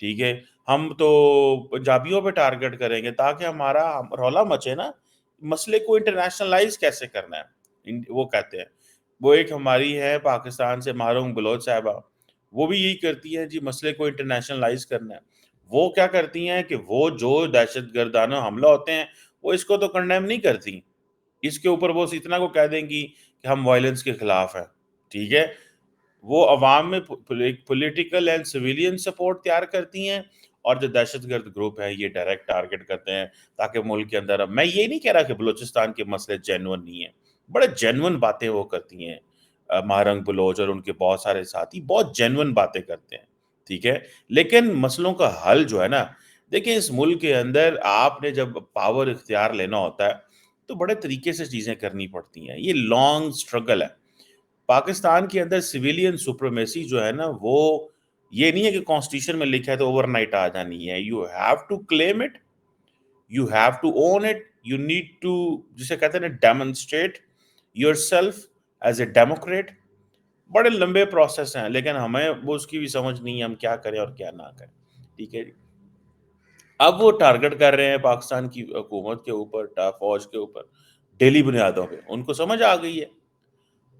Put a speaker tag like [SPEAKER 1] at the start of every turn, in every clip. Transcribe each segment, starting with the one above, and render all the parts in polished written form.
[SPEAKER 1] ٹھیک ہے؟ ہم تو پنجابیوں پہ ٹارگٹ کریں گے تاکہ ہمارا رولا مچے نا، مسئلے کو انٹرنیشنلائز کیسے کرنا ہے، وہ کہتے ہیں۔ وہ ایک ہماری ہے پاکستان سے ماہرنگ بلوچ صاحبہ، وہ بھی یہی کرتی ہیں جی، مسئلے کو انٹرنیشنلائز کرنا ہے۔ وہ کیا کرتی ہیں کہ وہ جو دہشت گردانہ حملہ ہوتے ہیں وہ اس کو تو کنڈیم نہیں کرتی، اس کے اوپر وہ اتنا کو کہہ دیں گی کہ ہم وائلنس کے خلاف ہیں، ٹھیک ہے؟ وہ عوام میں پولیٹیکل اینڈ سویلین سپورٹ تیار کرتی ہیں، اور جو دہشت گرد گروپ ہے یہ ڈائریکٹ ٹارگٹ کرتے ہیں تاکہ ملک کے اندر، میں یہ نہیں کہہ رہا کہ بلوچستان کے مسئلے جینون نہیں ہیں، بڑے جینون باتیں وہ کرتی ہیں، مہارنگ بلوچ اور ان کے بہت سارے ساتھی بہت جینون باتیں کرتے ہیں، ٹھیک ہے؟ لیکن مسئلوں کا حل جو ہے نا، دیکھیں اس ملک کے اندر آپ نے جب پاور اختیار لینا ہوتا ہے تو بڑے طریقے سے چیزیں کرنی پڑتی ہیں، یہ لانگ سٹرگل ہے۔ پاکستان کے اندر سویلین سپریمیسی جو ہے نا، وہ یہ نہیں ہے کہ کانسٹیٹیوشن میں لکھا ہے تو اوور نائٹ آ جانی ہے، you have to claim it, you have to own it, you need to, جسے کہتے ہیں نا، demonstrate yourself as a democrat. بڑے لمبے پروسیس ہیں، لیکن ہمیں وہ اس کی بھی سمجھ نہیں ہے ہم کیا کریں اور کیا نہ کریں، ٹھیک ہے جی؟ اب وہ ٹارگٹ کر رہے ہیں پاکستان کی حکومت کے اوپر، فوج کے اوپر، ڈیلی بنیادوں پہ، ان کو سمجھ آ گئی ہے،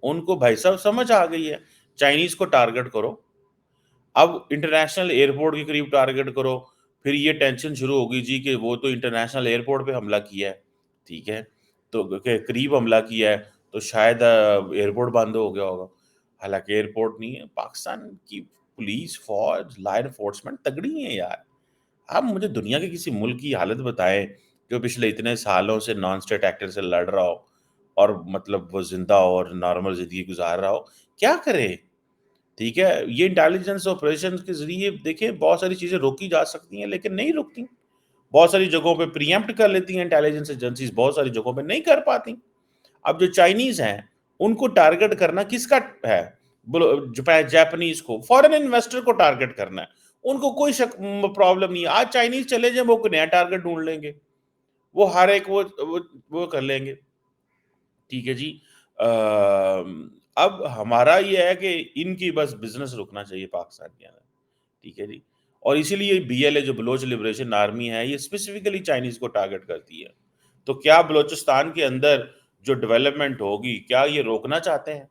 [SPEAKER 1] ان کو بھائی صاحب سمجھ آ گئی ہے، چائنیز کو ٹارگٹ کرو، اب انٹرنیشنل ایئرپورٹ کے قریب ٹارگٹ کرو، پھر یہ ٹینشن شروع ہوگی جی کہ وہ تو انٹرنیشنل ایئرپورٹ پہ حملہ کیا ہے، ٹھیک ہے، تو کہ قریب حملہ کیا ہے تو شاید ایئرپورٹ بند ہو گیا ہوگا، حالانکہ ایئرپورٹ نہیں ہے۔ پاکستان کی پولیس، فوج، لا انفورسمنٹ تگڑی ہیں یار۔ آپ مجھے دنیا کے کسی ملک کی حالت بتائیں جو پچھلے اتنے سالوں سے نان اسٹیٹ ایکٹر سے لڑ رہا ہو اور مطلب وہ زندہ ہو اور نارمل زندگی گزار رہا ہو، کیا کرے؟ ٹھیک ہے، یہ انٹیلیجنس آپریشن کے ذریعے دیکھیں بہت ساری چیزیں روکی جا سکتی ہیں لیکن نہیں رکتی، بہت ساری جگہوں پہ پریمپٹ کر لیتی ہیں انٹیلیجنس ایجنسیز، بہت ساری جگہوں پہ نہیں کر پاتی۔ اب جو چائنیز ہیں ان کو ٹارگٹ کرنا کس کا ہے؟ جاپنیز کو، فورن انویسٹر کو ٹارگٹ کرنا ہے، ان کو کوئی پرابلم نہیں ہے۔ آج چائنیز چلے جائیں وہ کوئی نیا ٹارگٹ ڈھونڈ لیں گے، وہ ہر ایک وہ کر لیں گے، ٹھیک ہے جی؟ اب ہمارا یہ ہے کہ ان کی بس بزنس رکنا چاہیے پاکستان کے اندر، ٹھیک ہے جی؟ اور اسی لیے بی ایل اے جو بلوچ لبریشن آرمی ہے یہ اسپیسیفکلی چائنیز کو ٹارگٹ کرتی ہے۔ تو کیا بلوچستان کے اندر جو ڈیولپمنٹ ہوگی کیا یہ روکنا چاہتے ہیں؟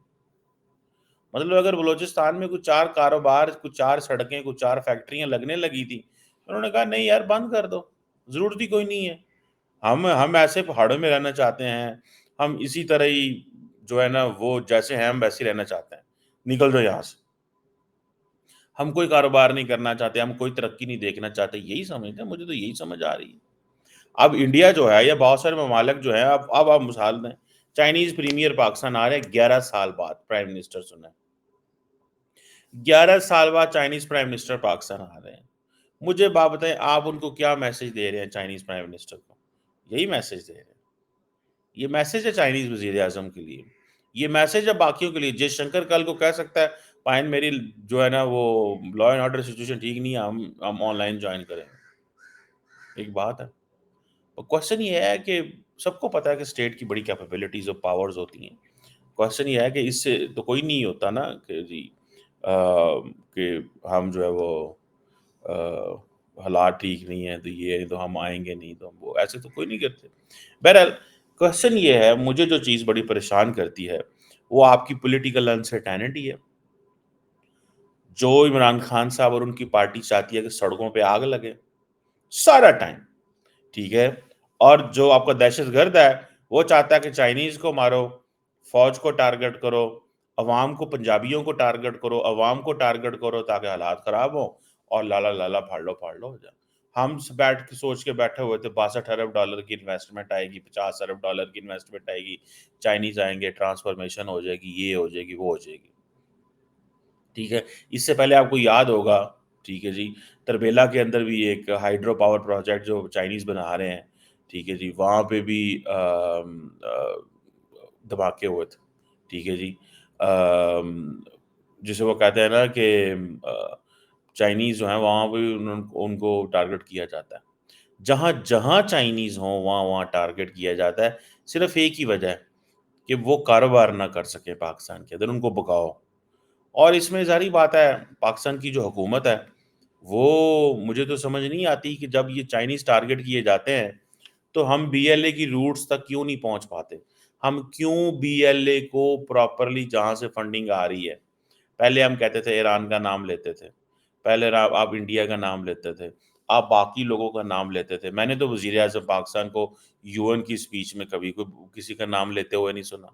[SPEAKER 1] مطلب اگر بلوچستان میں کچھ 4 کاروبار، کچھ 4 سڑکیں، کچھ 4 فیکٹریاں لگنے لگی تھی، انہوں نے کہا نہیں یار بند کر دو، ضرورت ہی کوئی نہیں ہے، ہم ایسے پہاڑوں میں رہنا چاہتے ہیں، ہم اسی طرح ہی جو ہے نا وہ جیسے ہیں ہم ویسے ہی رہنا چاہتے ہیں، نکل جاؤ یہاں سے، ہم کوئی کاروبار نہیں کرنا چاہتے، ہم کوئی ترقی نہیں دیکھنا چاہتے، یہی سمجھتے ہیں، مجھے تو یہی سمجھ آ رہی ہے۔ اب انڈیا جو ہے یا بہت سارے ممالک جو ہیں، اب آپ مثال دیں، چائنیز پریمیئر پاکستان آ رہے ہیں 11 سال بعد، پرائم منسٹر سنیں، 11 سال بعد چائنیز پرائم منسٹر پاکستان آ رہے ہیں، مجھے بات بتائیں آپ ان کو کیا میسج دے رہے ہیں چائنیز پرائم منسٹر کو؟ یہی میسج دے رہے ہیں، یہ میسج ہے چائنیز وزیر اعظم کے لیے، یہ میسج ہے باقیوں کے لیے۔ جے شنکر کل کو کہہ سکتا ہے پائن میری جو ہے نا وہ لا اینڈ آرڈر سچویشن ٹھیک نہیں ہے، ہم آن لائن جوائن کریں، ایک بات ہے۔ اور کوشچن یہ ہے کہ سب کو پتا ہے کہ اسٹیٹ کی بڑی کیپیبلٹیز اور پاورز ہوتی ہیں، کوشچن یہ ہے کہ اس سے تو کوئی نہیں ہوتا نا کہ جی کہ ہم جو ہے وہ حالات ٹھیک نہیں ہیں تو یہ تو ہم آئیں گے نہیں، تو ہم وہ ایسے تو کوئی نہیں کرتے۔ بہرحال کوشچن یہ ہے، مجھے جو چیز بڑی پریشان کرتی ہے وہ آپ کی پولیٹیکل انسرٹینٹی ہے، جو عمران خان صاحب اور ان کی پارٹی چاہتی ہے کہ سڑکوں پہ آگ لگے سارا ٹائم، ٹھیک ہے؟ اور جو آپ کا دہشت گرد ہے وہ چاہتا ہے کہ چائنیز کو مارو، فوج کو ٹارگٹ کرو، عوام کو، پنجابیوں کو ٹارگٹ کرو، عوام کو ٹارگٹ کرو تاکہ حالات خراب ہوں اور لالا لالا پھاڑ لو ہو جائے۔ ہم بیٹھ کے سوچ کے بیٹھے ہوئے تھے 62 ارب ڈالر کی انویسٹمنٹ آئے گی، 50 ارب ڈالر کی انویسٹمنٹ آئے گی، چائنیز آئیں گے، ٹرانسفارمیشن ہو جائے گی، یہ ہو جائے گی، وہ ہو جائے گی، ٹھیک ہے؟ اس سے پہلے آپ کو یاد ہوگا، ٹھیک ہے جی، تربیلا کے اندر بھی ایک ہائیڈرو پاور پروجیکٹ جو چائنیز بنا رہے ہیں، ٹھیک ہے جی، وہاں پہ بھی دھماکے ہوئے تھے، ٹھیک ہے جی، جسے وہ کہتے ہیں نا کہ چائنیز جو ہیں وہاں پہ ان کو ٹارگٹ کیا جاتا ہے، جہاں جہاں چائنیز ہوں وہاں وہاں ٹارگٹ کیا جاتا ہے، صرف ایک ہی وجہ ہے کہ وہ کاروبار نہ کر سکے پاکستان کے اندر، ان کو بکاؤ۔ اور اس میں ظاہری بات ہے پاکستان کی جو حکومت ہے وہ مجھے تو سمجھ نہیں آتی کہ جب یہ چائنیز ٹارگٹ کیے جاتے ہیں تو ہم بی ایل اے کی روٹس تک کیوں نہیں پہنچ پاتے؟ ہم کیوں بی ایل اے کو پراپرلی جہاں سے فنڈنگ آ رہی ہے، پہلے ہم کہتے تھے ایران کا نام لیتے تھے، پہلے آپ انڈیا کا نام لیتے تھے، آپ باقی لوگوں کا نام لیتے تھے، میں نے تو وزیر اعظم پاکستان کو یو این کی اسپیچ میں کبھی کوئی کسی کا نام لیتے ہوئے نہیں سنا۔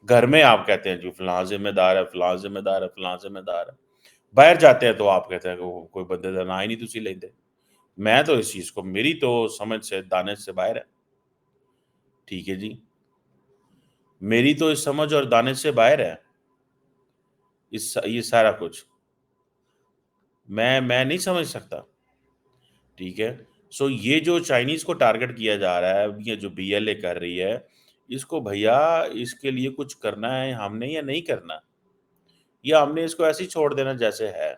[SPEAKER 1] گھر میں آپ کہتے ہیں جو فلاں ذمہ دار ہے، فلاں ذمہ دار ہے، فلاں ذمہ دار ہے، باہر جاتے ہیں تو آپ کہتے ہیں کہ وہ کوئی بندے کا نا ہی نہیں تسی لیندے۔ میں تو اس چیز کو، میری تو سمجھ سے دانش سے باہر ہے، ٹھیک ہے جی، میری تو اس سمجھ اور دانش سے باہر ہے یہ سارا کچھ، میں نہیں سمجھ سکتا، ٹھیک ہے۔ سو یہ جو چائنیز کو ٹارگٹ کیا جا رہا ہے، یہ جو بی ایل اے کر رہی ہے، اس کو بھیا اس کے لیے کچھ کرنا ہے ہم نے یا نہیں کرنا، یا ہم نے اس کو ایسے ہی چھوڑ دینا جیسے ہے؟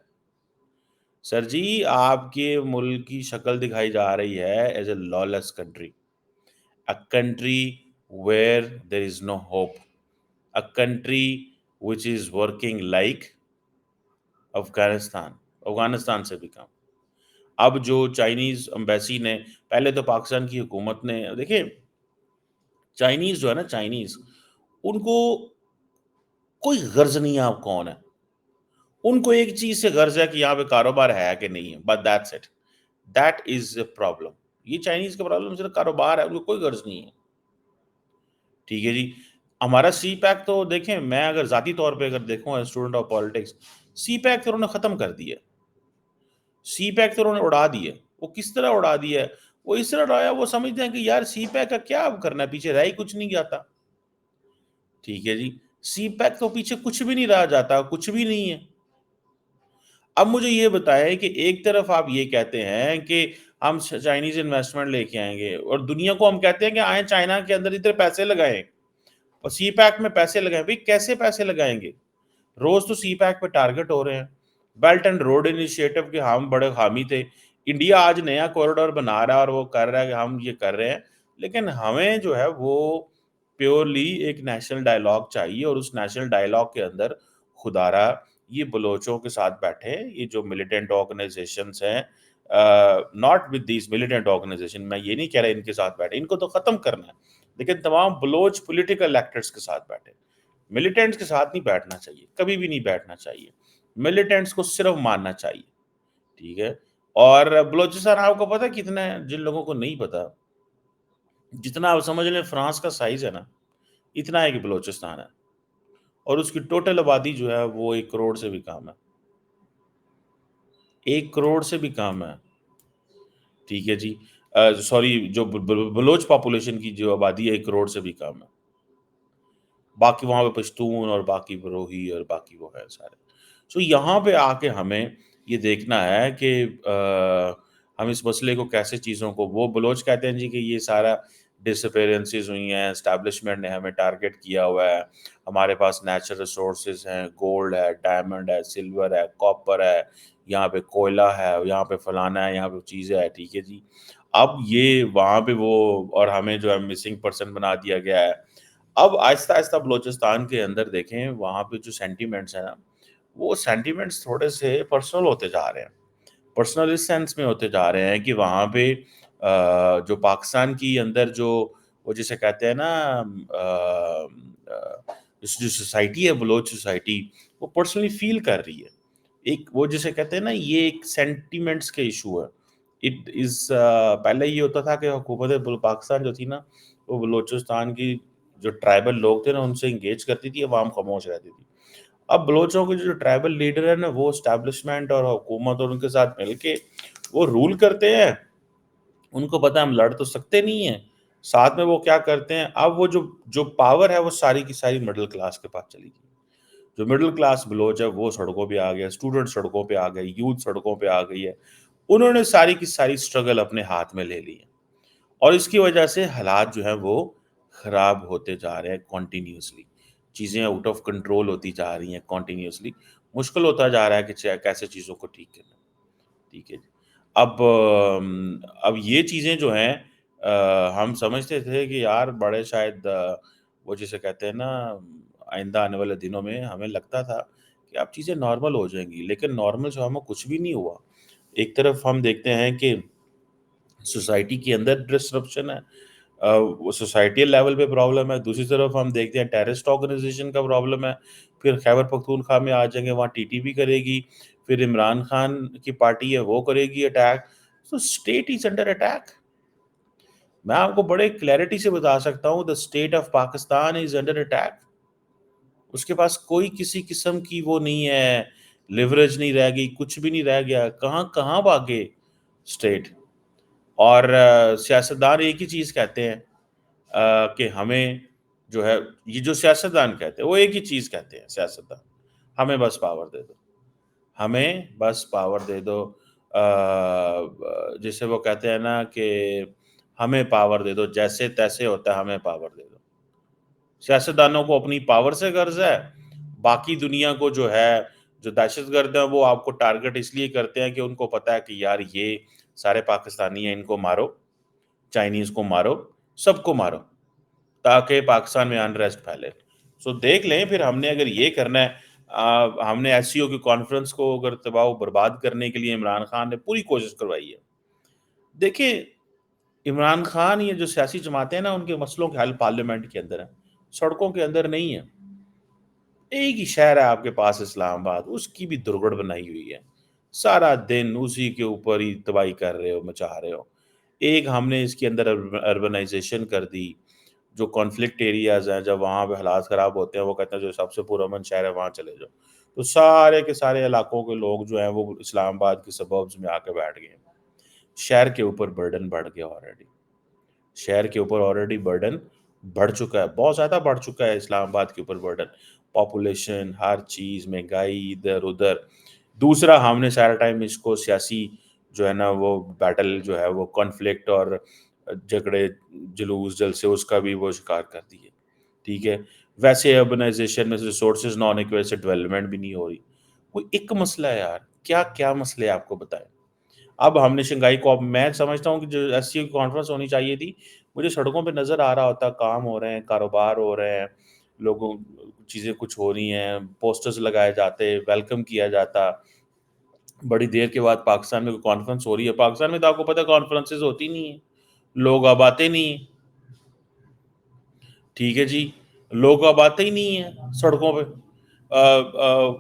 [SPEAKER 1] سر جی، آپ کے ملک کی شکل دکھائی جا رہی ہے as a law less country, a country where there is no hope, a country which is working like Afghanistan سے بھی کم۔ اب جو چائنیز امبیسی نے، پہلے تو پاکستان کی حکومت نے، دیکھیں چائنیز جو ہے نا، چائنیز ان کو کوئی غرض نہیں ہے آپ کون ہے، ان کو ایک چیز سے غرض ہے کہ یہاں پہ کاروبار ہے کہ نہیں ہے، but that's it, that is a problem. یہ چائنیز کا پرابلم صرف کاروبار ہے، ان کو کوئی غرض نہیں ہے، ٹھیک ہے جی۔ ہمارا سی پیک تو دیکھیں، میں اگر ذاتی طور پہ اگر دیکھوں as student of politics, CPEC تو انہوں نے ختم کر دیا، سی پیک تو انہوں نے اڑا دیا۔ وہ کس طرح اڑا دیا ہے؟ وہ اس طرح اڑایا، وہ سمجھتے ہیں کہ یار سی پیک کا کیا اب کرنا ہے، پیچھے رہ ہی کچھ نہیں جاتا، ٹھیک ہے جی۔ سی پیک تو پیچھے کچھ بھی نہیں رہ جاتا، کچھ بھی نہیں ہے۔ اب مجھے یہ بتائیں کہ ایک طرف آپ یہ کہتے ہیں کہ ہم چائنیز انویسٹمنٹ لے کے آئیں گے، اور دنیا کو ہم کہتے ہیں کہ آئیں چائنا کے اندر ادھر پیسے لگائیں اور سی پیک میں پیسے لگائیں۔ بھائی کیسے پیسے لگائیں گے؟ روز تو سی پیک پہ ٹارگٹ ہو رہے ہیں، بیلٹ اینڈ روڈ انیشیٹو کے ہم بڑے حامی تھے، انڈیا آج نیا کوریڈور بنا رہا ہے اور وہ کر رہا ہے کہ ہم یہ کر رہے ہیں، لیکن ہمیں جو ہے وہ پیورلی ایک نیشنل ڈائلاگ چاہیے، اور اس نیشنل ڈائلاگ کے اندر خدا را یہ بلوچوں کے ساتھ بیٹھے، یہ جو ملیٹنٹ آرگنائزیشنز ہیں، not with these militant organisation, میں یہ نہیں کہہ رہا ان کے ساتھ بیٹھے، ان کو تو ختم کرنا ہے، لیکن تمام بلوچ پولیٹیکل ایکٹرز کے ساتھ بیٹھے، ملیٹنٹس کے ساتھ نہیں بیٹھنا چاہیے، کبھی بھی نہیں بیٹھنا چاہیے، ملیٹنٹس کو صرف ماننا چاہیے، ٹھیک ہے۔ اور بلوچستان آپ کو پتہ کتنا ہے؟ جن لوگوں کو نہیں پتا، جتنا آپ سمجھ لیں فرانس کا سائز ہے نا، اتنا ہے کہ بلوچستان ہے، اور اس کی ٹوٹل آبادی جو ہے وہ 1 کروڑ سے بھی کم ہے، 1 کروڑ سے بھی کم ہے، ٹھیک ہے جی۔ سوری، جو بلوچ پاپولیشن کی جو آبادی ہے 1 کروڑ سے بھی کم ہے، باقی وہاں پہ پشتون اور باقی بروہی اور باقی وہ ہے سارے۔ سو یہاں پہ آ کے ہمیں یہ دیکھنا ہے کہ ہم اس مسئلے کو کیسے، چیزوں کو، وہ بلوچ کہتے ہیں جی کہ یہ سارا ڈس اپیرنسز ہوئی ہیں، اسٹیبلشمنٹ نے ہمیں ٹارگٹ کیا ہوا ہے، ہمارے پاس نیچرل ریسورسز ہیں، گولڈ ہے، ڈائمنڈ ہے، سلور ہے، کاپر ہے، یہاں پہ کوئلہ ہے، یہاں پہ فلانا ہے، یہاں پہ چیزیں ہے، ٹھیک ہے جی۔ اب یہ وہاں پہ وہ، اور ہمیں جو ہے مسنگ پرسن بنا دیا گیا ہے۔ اب آہستہ آہستہ بلوچستان کے اندر دیکھیں، وہاں پہ جو سینٹیمنٹس ہیں نا، وہ سینٹیمنٹس تھوڑے سے پرسنل ہوتے جا رہے ہیں، پرسنل اس سینس میں ہوتے جا رہے ہیں کہ وہاں پہ جو پاکستان کی اندر جو، وہ جسے کہتے ہیں نا، جو سوسائٹی ہے، بلوچ سوسائٹی، وہ پرسنلی فیل کر رہی ہے، ایک وہ جسے کہتے ہیں نا، یہ ایک سینٹیمنٹس کے ایشو ہے۔ اٹ از پہلے یہ ہوتا تھا کہ حکومت پاکستان جو تھی نا، وہ بلوچستان کی جو ٹرائبل لوگ تھے نا، ان سے انگیج کرتی تھی، عوام خاموش رہتی تھی۔ اب بلوچوں کے جو ٹرائبل لیڈر ہیں نا، وہ اسٹیبلشمنٹ اور حکومت اور ان کے ساتھ مل کے وہ رول کرتے ہیں، ان کو پتہ ہے ہم لڑ تو سکتے نہیں ہیں، ساتھ میں وہ کیا کرتے ہیں، اب وہ جو پاور ہے وہ ساری کی ساری مڈل کلاس کے پاس چلی گئی۔ جو مڈل کلاس بلوچ ہے وہ سڑکوں پہ آ گیا، اسٹوڈنٹ سڑکوں پہ آ گئے، یوتھ سڑکوں پہ آ گئی ہے، انہوں نے ساری کی ساری سٹرگل اپنے ہاتھ میں لے لی ہے، اور اس کی وجہ سے حالات جو ہیں وہ خراب ہوتے جا رہے ہیں کنٹینیوسلی، چیزیں آؤٹ آف کنٹرول ہوتی جا رہی ہیں کنٹینیوسلی، مشکل ہوتا جا رہا ہے کہ کیسے چیزوں کو ٹھیک کرنا، ٹھیک ہے جی۔ اب یہ چیزیں جو ہیں، ہم سمجھتے تھے کہ یار بڑے شاید وہ جسے کہتے ہیں نا، آئندہ آنے والے دنوں میں ہمیں لگتا تھا کہ اب چیزیں نارمل ہو جائیں گی، لیکن نارمل جو ہمیں کچھ بھی نہیں ہوا۔ ایک طرف ہم دیکھتے ہیں کہ سوسائٹی کے اندر ڈسرپشن ہے، وہ سوسائٹیل لیول پہ پرابلم ہے، دوسری طرف ہم دیکھتے ہیں ٹیررسٹ آرگنائزیشن کا پرابلم ہے، پھر خیبر پختونخوا میں آ جائیں گے، وہاں ٹی ٹی پی کرے گی، پھر عمران خان کی پارٹی ہے وہ کرے گی attack. So state is under attack. میں آپ کو بڑے کلیئرٹی سے بتا سکتا ہوں، the state of Pakistan is under attack. اس کے پاس کوئی کسی قسم کی وہ نہیں ہے، لیوریج نہیں رہ گئی، کچھ بھی نہیں رہ گیا. کہاں کہاں بھاگے اسٹیٹ. اور سیاستدان ایک ہی چیز کہتے ہیں کہ ہمیں جو ہے، یہ جو سیاستدان کہتے ہیں وہ ایک ہی چیز کہتے ہیں سیاستدان، ہمیں بس پاور دے دو، ہمیں بس پاور دے دو. جسے وہ کہتے ہیں نا کہ ہمیں پاور دے دو، جیسے تیسے ہوتا ہے، ہمیں پاور دے دو. سیاستدانوں کو اپنی پاور سے غرض ہے. باقی دنیا کو جو ہے، جو دہشت گرد ہیں، وہ آپ کو ٹارگٹ اس لیے کرتے ہیں کہ ان کو پتا ہے کہ یار یہ سارے پاکستانی ہیں، ان کو مارو، چائنیز کو مارو، سب کو مارو، تاکہ پاکستان میں انریسٹ پھیلے. سو دیکھ لیں پھر ہم نے اگر یہ کرنا ہے. ہم نے ایس سی او کی کانفرنس کو اگر تباہ و برباد کرنے کے لیے عمران خان نے پوری کوشش کروائی ہے. دیکھیں عمران خان یہ جو سیاسی جماعتیں ہیں نا، ان کے مسئلوں کے حل پارلیمنٹ کے اندر ہیں، سڑکوں کے اندر نہیں ہے. ایک ہی شہر ہے آپ کے پاس اسلام آباد، اس کی بھی درگڑ بنائی ہوئی ہے. سارا دن اسی کے اوپر ہی تباہی کر رہے ہو، مچا رہے ہو. ایک ہم نے اس کے اندر اربنائزیشن کر دی. جو کانفلکٹ ایریاز ہیں، جب وہاں پہ حالات خراب ہوتے ہیں، وہ کہتے ہیں جو سب سے پرامن شہر ہے وہاں چلے جاؤ. تو سارے کے سارے علاقوں کے لوگ جو ہیں وہ اسلام آباد کے سبربز میں آ کے بیٹھ گئے. شہر کے اوپر برڈن بڑھ گیا آلریڈی. شہر کے اوپر آلریڈی برڈن بڑھ چکا ہے، بہت زیادہ بڑھ چکا ہے اسلام آباد کے اوپر برڈن. پاپولیشن، ہر چیز، مہنگائی، ادھر ادھر. دوسرا ہم نے سارا ٹائم اس کو سیاسی جو ہے نا وہ بیٹل جو ہے وہ کانفلکٹ اور جھگڑے، جلوس جلسے، اس کا بھی وہ شکار کر دیے. ٹھیک ہے. ویسے اربنائزیشن میں ریسورسز نہ ہونے کی وجہ سے ڈیولپمنٹ بھی نہیں ہو رہی. کوئی ایک مسئلہ ہے یار، کیا کیا مسئلے آپ کو بتائیں. اب ہم نے شنگھائی کو، میں سمجھتا ہوں کہ جو ایس سی او کی کانفرنس ہونی چاہیے تھی، مجھے سڑکوں پہ نظر آ رہا ہوتا، کام ہو رہے ہیں، کاروبار ہو رہے ہیں، لوگوں چیزیں کچھ ہو رہی ہیں، پوسٹرز لگائے جاتے، ویلکم کیا جاتا. بڑی دیر کے بعد پاکستان میں کوئی کانفرنس ہو رہی ہے. پاکستان میں تو آپ کو پتہ کانفرنسز ہوتی نہیں ہیں، لوگ اب آتے نہیں ہیں. ٹھیک ہے جی، لوگ اب آتے ہی نہیں ہیں سڑکوں پہ.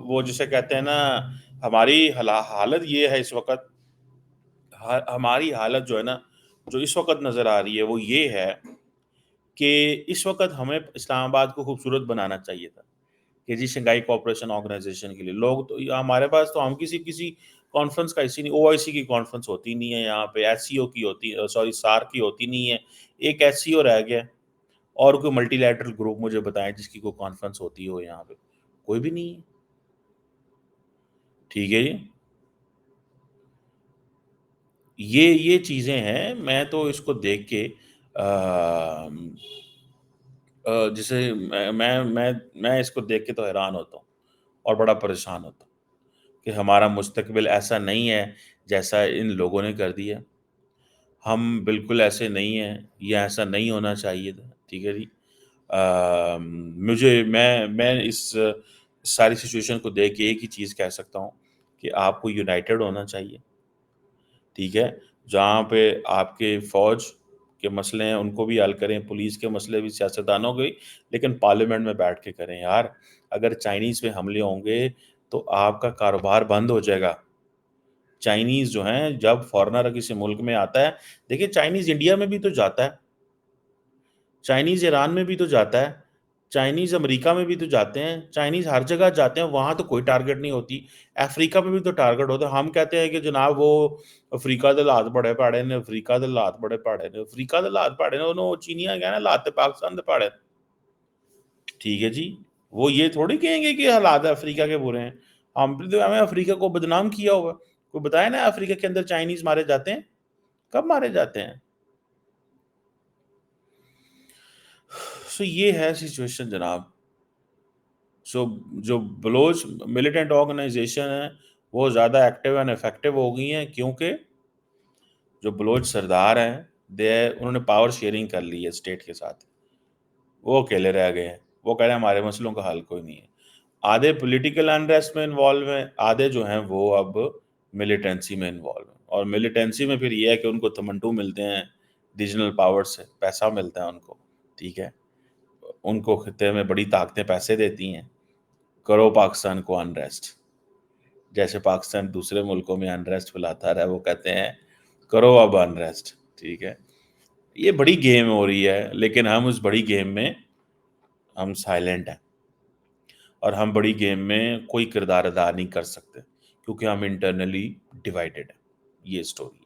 [SPEAKER 1] وہ جسے کہتے ہیں نا، ہماری حالت یہ ہے اس وقت، ہماری حالت جو ہے نا، جو اس وقت نظر آ رہی ہے وہ یہ ہے کہ اس وقت ہمیں اسلام آباد کو خوبصورت بنانا چاہیے تھا کہ جی شنگھائی کوآپریشن آرگنائزیشن کے لیے لوگ تو ہمارے پاس تو، ہم کسی کانفرنس کا اسی نہیں، او آئی سی کی کانفرنس ہوتی نہیں ہے یہاں پہ، ایس سی او کی ہوتی، سوری سار کی ہوتی نہیں ہے. ایک ایس سی او رہ گیا، اور کوئی ملٹی لیٹرل گروپ مجھے بتائیں جس کی کوئی کانفرنس ہوتی ہو یہاں پہ. کوئی بھی نہیں ہے. ٹھیک ہے جی. یہ چیزیں ہیں. میں تو اس کو دیکھ کے جسے میں اس کو دیکھ کے تو حیران ہوتا ہوں اور بڑا پریشان ہوتا ہوں کہ ہمارا مستقبل ایسا نہیں ہے جیسا ان لوگوں نے کر دیا. ہم بالکل ایسے نہیں ہیں، یہ ایسا نہیں ہونا چاہیے تھا. ٹھیک ہے جی. میں اس ساری سچویشن کو دیکھ کے ایک ہی چیز کہہ سکتا ہوں کہ آپ کو یونائٹڈ ہونا چاہیے. ٹھیک ہے. جہاں پہ آپ کے فوج کے مسئلے ہیں ان کو بھی حل کریں، پولیس کے مسئلے بھی سیاستدانوں کے، لیکن پارلیمنٹ میں بیٹھ کے کریں یار. اگر چائنیز پہ حملے ہوں گے تو آپ کا کاروبار بند ہو جائے گا. چائنیز جو ہیں، جب فارنر کسی ملک میں آتا ہے، دیکھیں چائنیز انڈیا میں بھی تو جاتا ہے، چائنیز ایران میں بھی تو جاتا ہے، چائنیز امریکہ میں بھی تو جاتے ہیں، چائنیز ہر جگہ جاتے ہیں، وہاں تو کوئی ٹارگٹ نہیں ہوتی. افریقہ میں بھی تو ٹارگٹ ہوتا ہے. ہم کہتے ہیں کہ جناب وہ افریقہ دے لات بڑے پاڑے نے، افریقہ دے لات بڑے پاڑے نے، افریقہ دے لات پاڑے نے، انہوں چینیاں گیا نا لات پاکستان دے پاڑے. ٹھیک ہے جی. وہ یہ تھوڑی کہیں گے کہ حالات افریقہ کے برے ہیں. ہمیں افریقہ کو بدنام کیا ہوا. کوئی بتائے نا افریقہ کے اندر چائنیز مارے جاتے ہیں، کب مارے جاتے ہیں. سو یہ ہے سچویشن جناب. سو جو بلوچ ملیٹنٹ آرگنائزیشن ہیں وہ زیادہ ایکٹیو اینڈ افیکٹو ہو گئی ہیں، کیونکہ جو بلوچ سردار ہیں انہوں نے پاور شیئرنگ کر لی ہے اسٹیٹ کے ساتھ. وہ اکیلے رہ گئے ہیں. وہ کہہ رہے ہیں ہمارے مسئلوں کا حل کوئی نہیں ہے. آدھے پولیٹیکل انریسٹ میں انوالو ہیں، آدھے جو ہیں وہ اب ملیٹنسی میں انوالو ہیں، اور ملیٹنسی میں پھر یہ ہے کہ ان کو تمنٹو ملتے ہیں ریجنل پاور سے، پیسہ ملتا ہے ان کو، ٹھیک ہے، ان کو خطے میں بڑی طاقتیں پیسے دیتی ہیں، کرو پاکستان کو انریسٹ، جیسے پاکستان دوسرے ملکوں میں انریسٹ پھیلاتا رہا ہے، وہ کہتے ہیں کرو اب انریسٹ، ٹھیک ہے۔ یہ بڑی گیم ہو رہی ہے، لیکن ہم اس بڑی گیم میں ہم سائلنٹ ہیں، اور ہم بڑی گیم میں کوئی کردار ادا نہیں کر سکتے کیونکہ ہم انٹرنلی ڈیوائیڈڈ ہیں۔ یہ اسٹوری